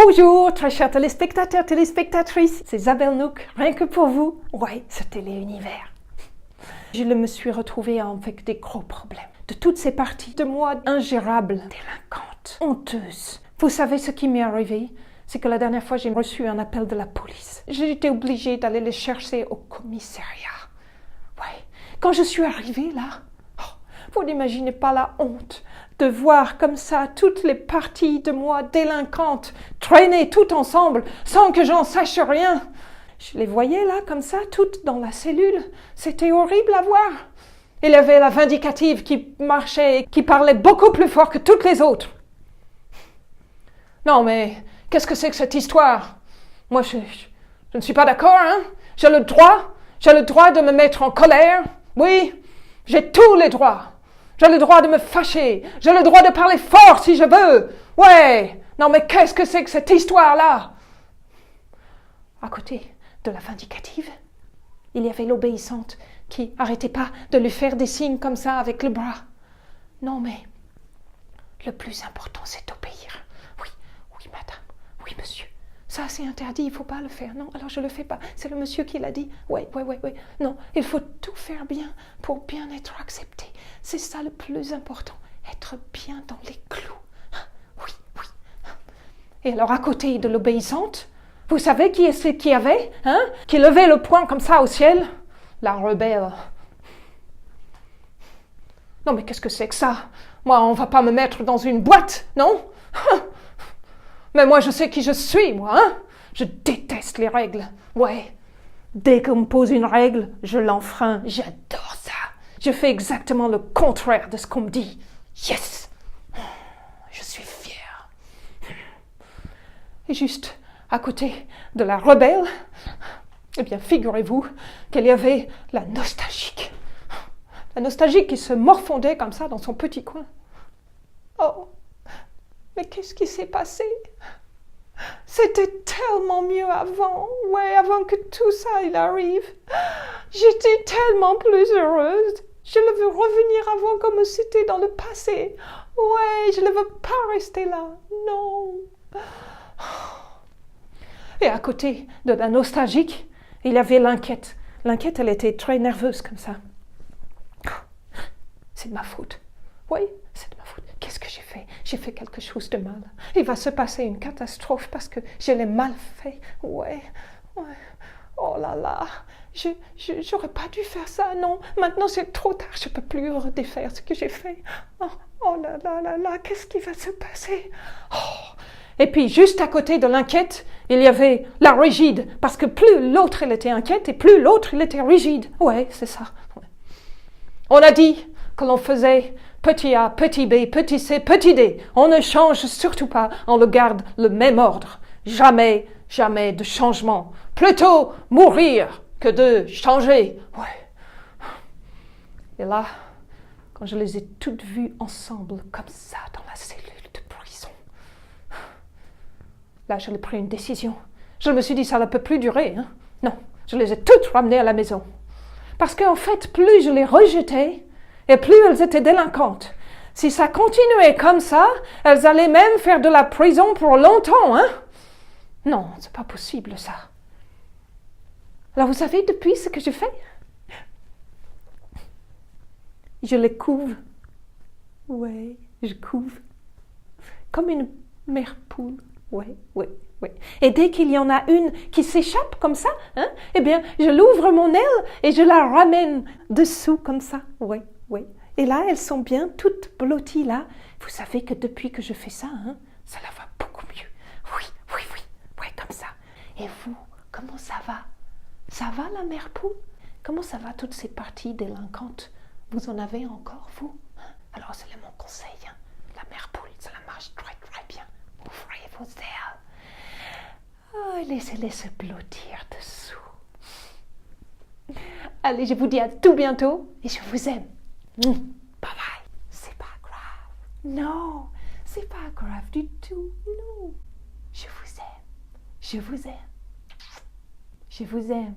Bonjour, très chers téléspectateurs, téléspectatrices, c'est Isabelle Nook, rien que pour vous. Ouais, ce télé-univers. Je me suis retrouvée avec des gros problèmes. De toutes ces parties de moi ingérables, délinquantes, honteuses. Vous savez ce qui m'est arrivé? C'est que la dernière fois, j'ai reçu un appel de la police. J'ai été obligée d'aller les chercher au commissariat. Ouais, quand je suis arrivée là, vous n'imaginez pas la honte de voir comme ça toutes les parties de moi délinquantes traîner toutes ensemble sans que j'en sache rien. Je les voyais là comme ça, toutes dans la cellule. C'était horrible à voir. Il y avait la vindicative qui marchait et qui parlait beaucoup plus fort que toutes les autres. Non mais, qu'est-ce que c'est que cette histoire? Moi, je ne suis pas d'accord, hein? J'ai le droit de me mettre en colère. Oui, j'ai tous les droits. J'ai le droit de me fâcher. J'ai le droit de parler fort si je veux. Ouais. Non, mais qu'est-ce que c'est que cette histoire-là? À côté de la vindicative, il y avait l'obéissante qui n'arrêtait pas de lui faire des signes comme ça avec le bras. Non, mais le plus important, c'est d'obéir. Oui, oui, madame. Oui, monsieur. Ça, c'est interdit, il ne faut pas le faire. Non, alors je ne le fais pas. C'est le monsieur qui l'a dit. Oui. Non, il faut tout faire bien pour bien être accepté. C'est ça le plus important. Être bien dans les clous. Oui. Et alors, à côté de l'obéissante, vous savez qui est-ce qu'il y avait, qui levait le poing comme ça au ciel? La rebelle. Non, mais qu'est-ce que c'est que ça? Moi, on ne va pas me mettre dans une boîte, non? Mais moi, je sais qui je suis, moi, Je déteste les règles. Ouais. Dès qu'on me pose une règle, je l'enfreins. J'adore ça. Je fais exactement le contraire de ce qu'on me dit. Yes! Je suis fière. Et juste à côté de la rebelle, eh bien, figurez-vous qu'il y avait la nostalgique. La nostalgique qui se morfondait comme ça dans son petit coin. Oh! Mais qu'est-ce qui s'est passé? C'était tellement mieux avant, avant que tout ça il arrive. J'étais tellement plus heureuse. Je ne veux revenir avant comme c'était dans le passé. Ouais, je ne veux pas rester là, non. Et à côté de la nostalgique, il y avait l'inquiète. L'inquiète, elle était très nerveuse comme ça. C'est de ma faute. Oui, c'est de ma faute. Qu'est-ce que j'ai fait? J'ai fait quelque chose de mal. Il va se passer une catastrophe parce que je l'ai mal fait. Ouais. Oh là là. J'aurais pas dû faire ça, non. Maintenant, c'est trop tard. Je peux plus redéfaire ce que j'ai fait. Oh là. Qu'est-ce qui va se passer? Oh. Et puis, juste à côté de l'inquiète, il y avait la rigide. Parce que plus l'autre, elle était inquiète et plus l'autre, il était rigide. Ouais, c'est ça. Ouais. On a dit que l'on faisait petit A, petit B, petit C, petit D. On ne change surtout pas, on le garde le même ordre. Jamais de changement. Plutôt mourir que de changer. Ouais. Et là, quand je les ai toutes vues ensemble, comme ça, dans la cellule de prison, là, j'ai pris une décision. Je me suis dit, ça ne peut plus durer. Non, je les ai toutes ramenées à la maison. Parce qu'en fait, plus je les rejetais, et plus elles étaient délinquantes. Si ça continuait comme ça, elles allaient même faire de la prison pour longtemps, Non, c'est pas possible, ça. Alors, vous savez, depuis ce que je fais? Je les couve. Ouais, je couve. Comme une mère poule. Ouais. Et dès qu'il y en a une qui s'échappe comme ça, eh bien, je l'ouvre mon aile et je la ramène dessous comme ça. Ouais. Et là, elles sont bien toutes blotties là. Vous savez que depuis que je fais ça, ça la va beaucoup mieux. Oui, comme ça. Et vous, comment ça va? Ça va la mère poule? Comment ça va toutes ces parties délinquantes? Vous en avez encore, vous? Alors, c'est mon conseil. La mère poule, ça la marche très bien. Ouvrez vos ailes. Oh, laissez-les se blottir dessous. Allez, je vous dis à tout bientôt et je vous aime. Bye bye. C'est pas grave. Non, c'est pas grave du tout. Non. Je vous aime. Je vous aime.